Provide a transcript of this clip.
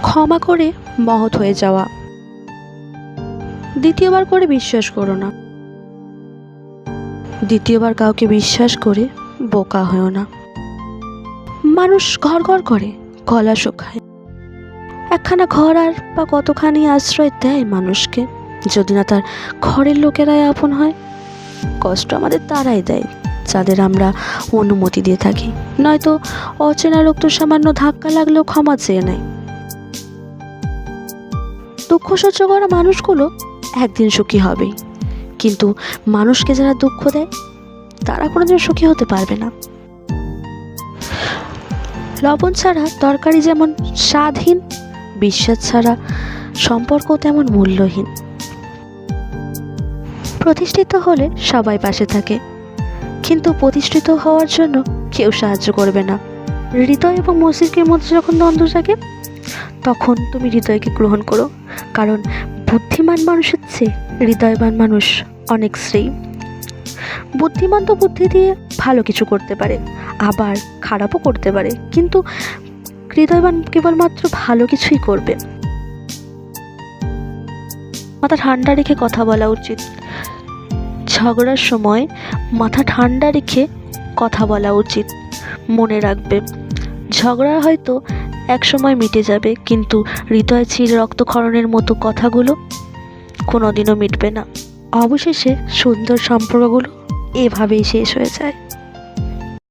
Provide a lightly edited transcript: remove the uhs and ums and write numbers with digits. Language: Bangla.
ক্ষমা করে মহৎ হয়ে যাওয়া। দ্বিতীয়বার করে বিশ্বাস করো না। দ্বিতীয়বার কাউকে বিশ্বাস করে বোকা হয়েও না। মানুষ ঘর ঘর করে, গলা শুকায়। একখানা ঘর আর বা কতখানি আশ্রয় দেয় মানুষকে, যদি না তার ঘরের লোকেরাই আপন হয়। কষ্ট আমাদের তারাই দেয় যাদের আমরা অনুমতি দিয়ে থাকি, নয়তো অচেনা লোক তো সামান্য ধাক্কা লাগলেও ক্ষমা চেয়ে নেয়। দুঃখ সহ্য করা মানুষগুলো একদিন সুখী হবেই, কিন্তু মানুষকে যারা দুঃখ দেয় তারা কোনোদিন সুখী হতে পারবে না। লবণ ছাড়া তরকারি যেমন স্বাদহীন, বিশ্বাস ছাড়া সম্পর্ক তেমন মূল্যহীন। প্রতিষ্ঠিত হলে সবাই পাশে থাকে, কিন্তু প্রতিষ্ঠিত হওয়ার জন্য কেউ সাহায্য করবে না। হৃদয় এবং মস্তিষ্কের মধ্যে যখন দ্বন্দ্ব থাকে, তখন তুমি হৃদয়কে গ্রহণ করো, কারণ বুদ্ধিমান মানুষের চেয়ে হৃদয়বান মানুষ অনেক শ্রেয়। বুদ্ধিমান তো বুদ্ধি দিয়ে ভালো কিছু করতে পারে, আবার খারাপও করতে পারে, কিন্তু হৃদয়বান কেবলমাত্র ভালো কিছুই করবে। মাথা ঠান্ডা রেখে কথা বলা উচিত। ঝগড়ার সময় মাথা ঠান্ডা রেখে কথা বলা উচিত। মনে রাখবে, ঝগড়া হয়তো এক সময় মিটে যাবে, কিন্তু হৃদয় চির রক্তক্ষরণের মতো কথাগুলো কোনোদিনও মিটবে না। অবশেষে সুন্দর সম্পর্কগুলো এভাবেই শেষ হয়ে যায়।